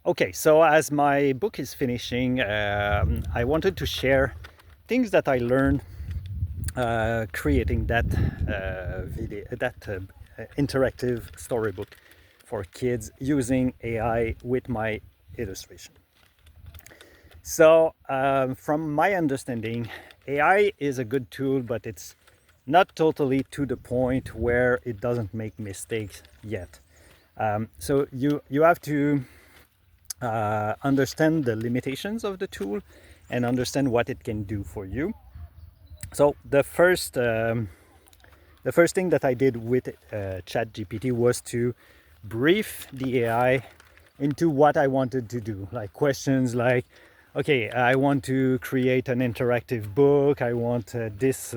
Okay, so as my book is finishing, I wanted to share things that I learned creating that interactive storybook for kids using AI with my illustration. So, from my understanding, AI is a good tool, but it's not totally to the point where it doesn't make mistakes yet. So you have to understand the limitations of the tool and understand what it can do for you. So the first thing that I did with ChatGPT was to brief the AI into what I wanted to do, like questions like, okay, I want to create an interactive book, I want this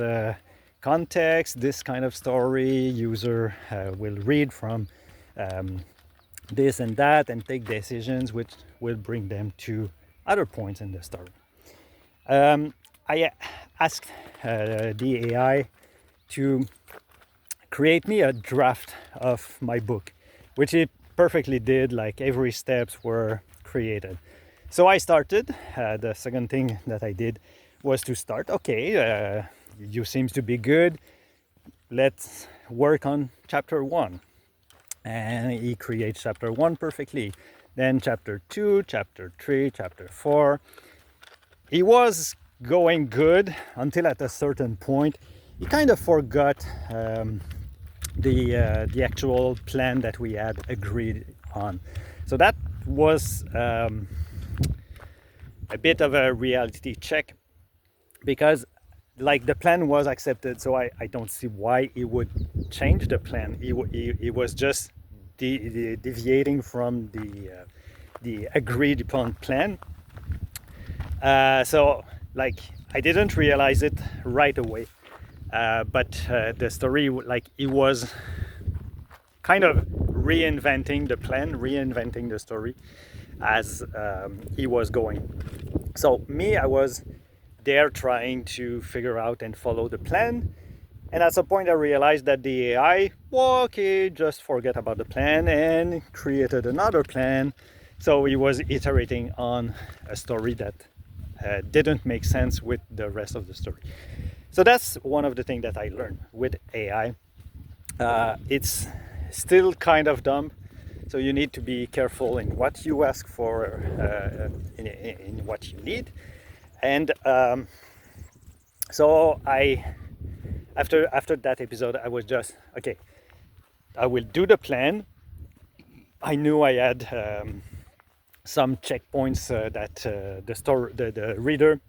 context, this kind of story, user will read from this and that and take decisions which will bring them to other points in the story. I asked the AI to create me a draft of my book, which it perfectly did, like every steps were created. So I started. The second thing that I did was to start, okay, you seems to be good, let's work on chapter 1. And he creates chapter 1 perfectly. Then chapter 2, chapter 3, chapter 4. He was going good until at a certain point he kind of forgot the actual plan that we had agreed on. So that was a bit of a reality check, because like the plan was accepted, so I don't see why he would change the plan. He was just deviating from the agreed upon plan. So like I didn't realize it right away, but the story, like, it was kind of reinventing the plan, reinventing the story as he was going. So me, I was there trying to figure out and follow the plan, and at some point I realized that the AI, well, okay, just forget about the plan and created another plan. So he was iterating on a story that didn't make sense with the rest of the story. So that's one of the things that I learned with AI. It's still kind of dumb, so you need to be careful in what you ask for, in what you need. And so after that episode, I was just, okay, I will do the plan. I knew I had some checkpoints that the reader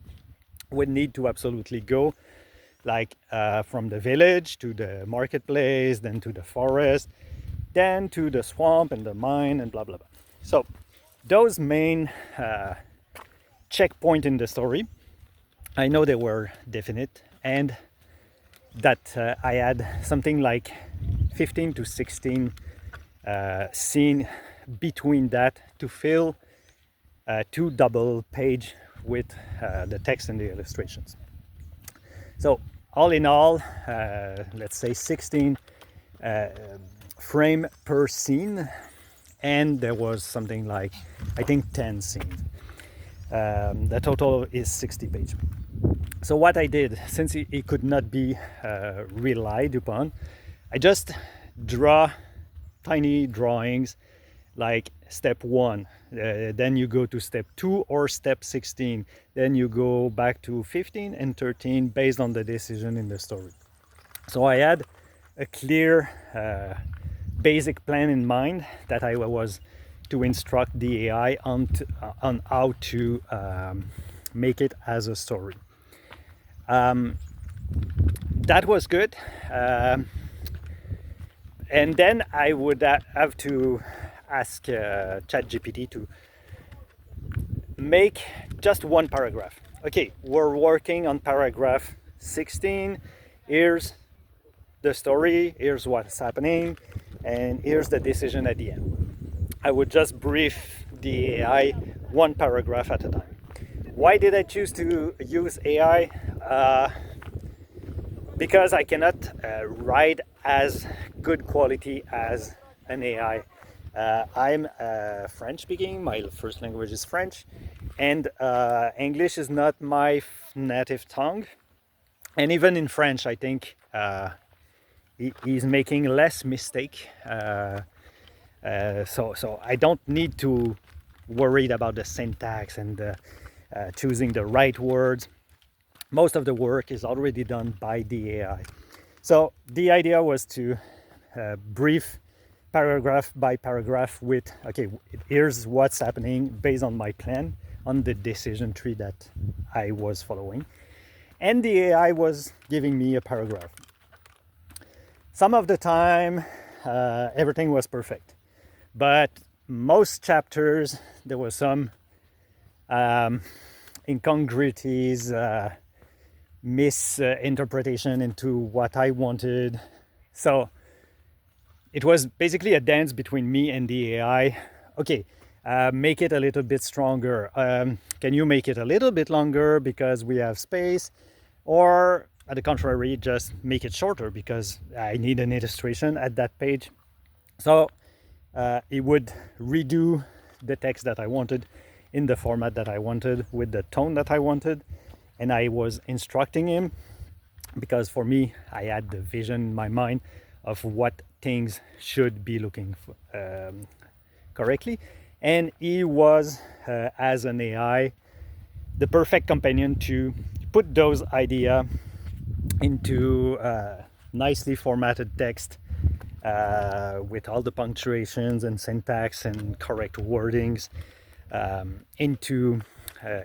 would need to absolutely go, like from the village to the marketplace, then to the forest, then to the swamp and the mine and blah blah blah. So those main checkpoint in the story, I know they were definite, and that I had something like 15 to 16 scene between that to fill 2 double page with the text and the illustrations. So all in all, let's say 16 frame per scene, and there was something like, I think, 10 scenes. The total is 60 pages. So what I did, since it could not be relied upon, I just draw tiny drawings, like step 1, then you go to step 2 or step 16, then you go back to 15 and 13 based on the decision in the story. So I had a clear basic plan in mind that I was to instruct the AI on how to make it as a story. That was good. And then I would have to ask ChatGPT to make just one paragraph. Okay, we're working on paragraph 16. Here's the story, here's what's happening, and here's the decision at the end. I would just brief the AI one paragraph at a time. Why did I choose to use AI? Because I cannot write as good quality as an AI I'm French speaking, my first language is French, and English is not my native tongue. And even in French, I think he's making less mistake. So I don't need to worry about the syntax and choosing the right words. Most of the work is already done by the AI. So the idea was to brief paragraph by paragraph with, okay, here's what's happening based on my plan, on the decision tree that I was following. And the AI was giving me a paragraph. Some of the time, everything was perfect. But most chapters, there was some incongruities, misinterpretation into what I wanted. So it was basically a dance between me and the AI. Okay, make it a little bit stronger. Can you make it a little bit longer because we have space? Or at the contrary, just make it shorter because I need an illustration at that page. So it would redo the text that I wanted in the format that I wanted with the tone that I wanted. And I was instructing him because for me, I had the vision in my mind of what things should be looking for, correctly. And he was, as an AI, the perfect companion to put those ideas into nicely formatted text with all the punctuations and syntax and correct wordings into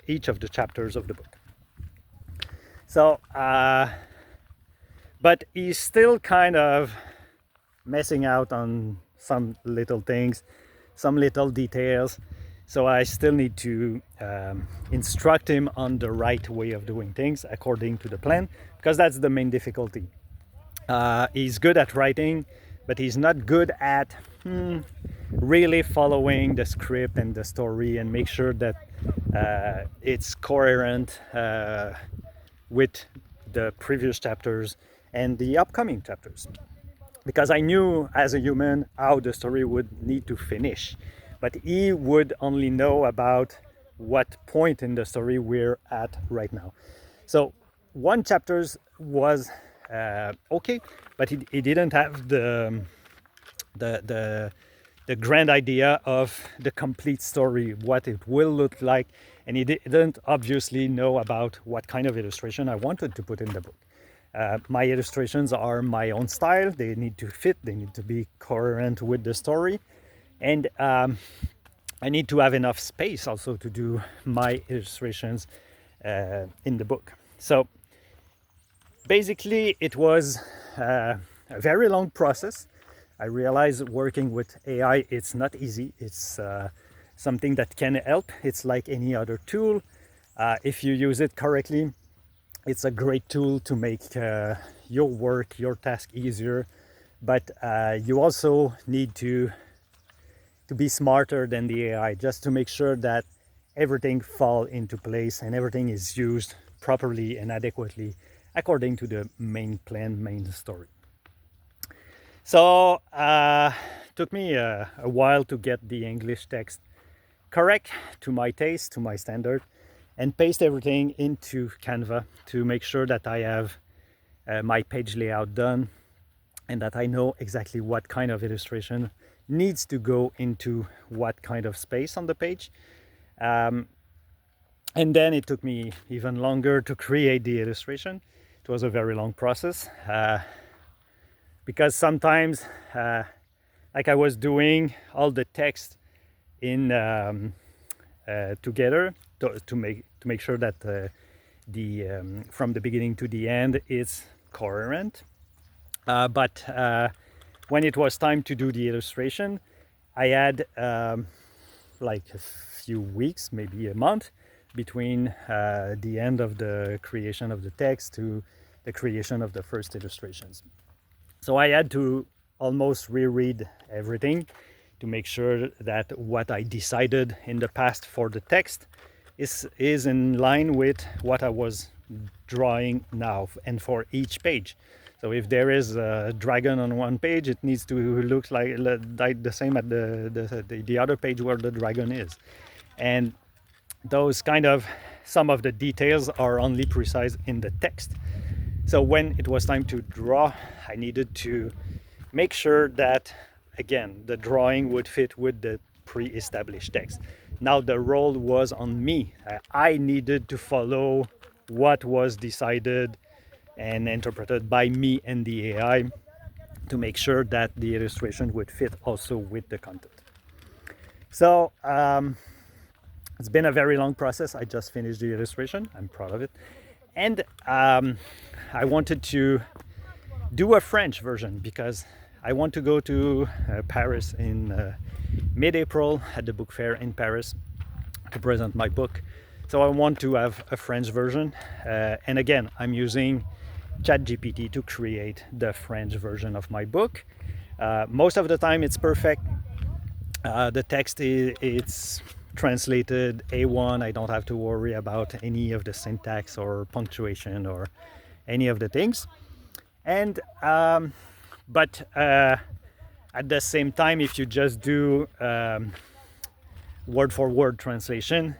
each of the chapters of the book. So, but he's still kind of messing out on some little things, some little details. So I still need to instruct him on the right way of doing things according to the plan, because that's the main difficulty. He's good at writing, but he's not good at really following the script and the story and make sure that it's coherent with the previous chapters and the upcoming chapters. Because I knew as a human how the story would need to finish, but he would only know about what point in the story we're at right now. So one chapter was okay, but he didn't have the grand idea of the complete story, what it will look like, and he didn't obviously know about what kind of illustration I wanted to put in the book. My illustrations are my own style. They need to fit, they need to be coherent with the story, and I need to have enough space also to do my illustrations in the book. So basically it was a very long process. I realize working with AI, it's not easy. It's something that can help. It's like any other tool. If you use it correctly, it's a great tool to make your work, your task easier. But you also need to be smarter than the AI, just to make sure that everything falls into place and everything is used properly and adequately according to the main plan, main story. So took me a while to get the English text correct to my taste, to my standard, and paste everything into Canva to make sure that I have my page layout done and that I know exactly what kind of illustration needs to go into what kind of space on the page. And then it took me even longer to create the illustration. It was a very long process. Because sometimes, like I was doing all the text in together to make sure that from the beginning to the end it's coherent. But when it was time to do the illustration, I had like a few weeks, maybe a month, between the end of the creation of the text to the creation of the first illustrations. So I had to almost reread everything to make sure that what I decided in the past for the text is in line with what I was drawing now and for each page. So if there is a dragon on one page, it needs to look like the same at the other page where the dragon is. And those kind of, some of the details are only precise in the text. So when it was time to draw, I needed to make sure that, again, the drawing would fit with the pre-established text. Now the role was on me. I needed to follow what was decided and interpreted by me and the AI to make sure that the illustration would fit also with the content. So it's been a very long process. I just finished the illustration. I'm proud of it. And I wanted to do a French version because I want to go to Paris in mid-April at the book fair in Paris to present my book. So I want to have a French version. And again, I'm using ChatGPT to create the French version of my book. Most of the time it's perfect. The text it's translated A1. I don't have to worry about any of the syntax or punctuation or any of the things. And but at the same time, if you just do word for word translation,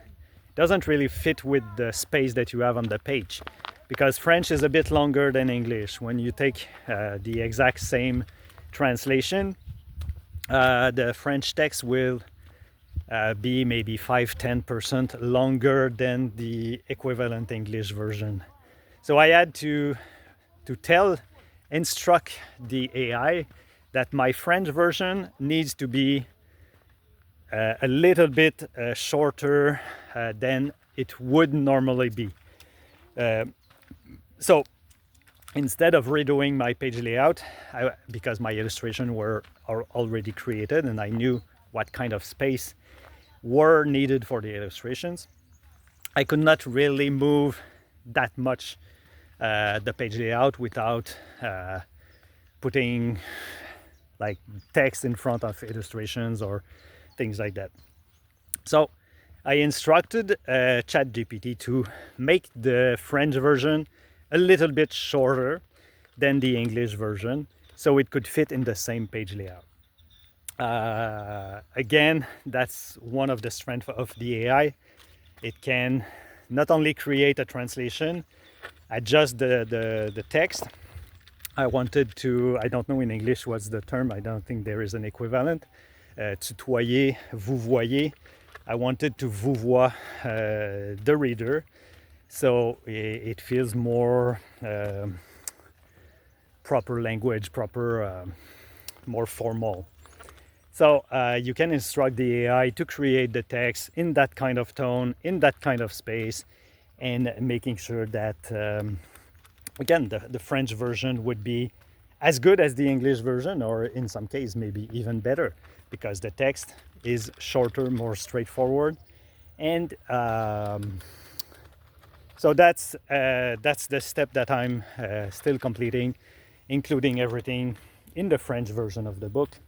it doesn't really fit with the space that you have on the page, because French is a bit longer than English. When you take the exact same translation, the French text will be maybe 5-10% longer than the equivalent English version. So I had to instruct the AI that my French version needs to be a little bit shorter than it would normally be. So instead of redoing my page layout, because my illustrations are already created and I knew what kind of space were needed for the illustrations, I could not really move that much the page layout without putting like text in front of illustrations or things like that. So I instructed ChatGPT to make the French version a little bit shorter than the English version so it could fit in the same page layout. Again, that's one of the strengths of the AI. It can not only create a translation, adjust the text. I wanted to, I don't know in English what's the term, I don't think there is an equivalent. Tutoyer, vous voyez. I wanted to vous voir the reader, so it feels more proper language, more formal. So you can instruct the AI to create the text in that kind of tone, in that kind of space, and making sure that again, the French version would be as good as the English version, or in some case maybe even better, because the text is shorter, more straightforward. And so that's the step that I'm still completing, including everything in the French version of the book.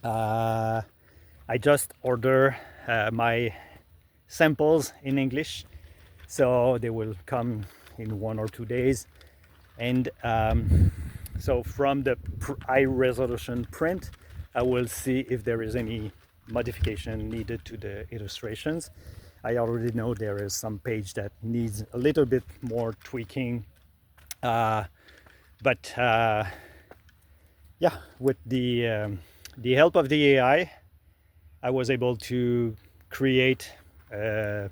I just order my samples in English, so they will come in 1 or 2 days. And so from the high resolution print, I will see if there is any modification needed to the illustrations. I already know there is some page that needs a little bit more tweaking, but yeah, with the help of the AI, I was able to create an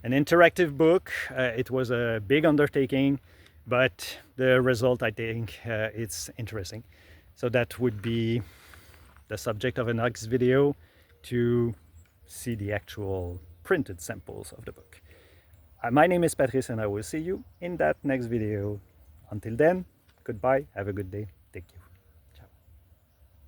interactive book. It was a big undertaking, but the result, I think, it's interesting. So that would be the subject of a next video, to see the actual printed samples of the book. My name is Patrice, and I will see you in that next video. Until then, goodbye, have a good day, thank you.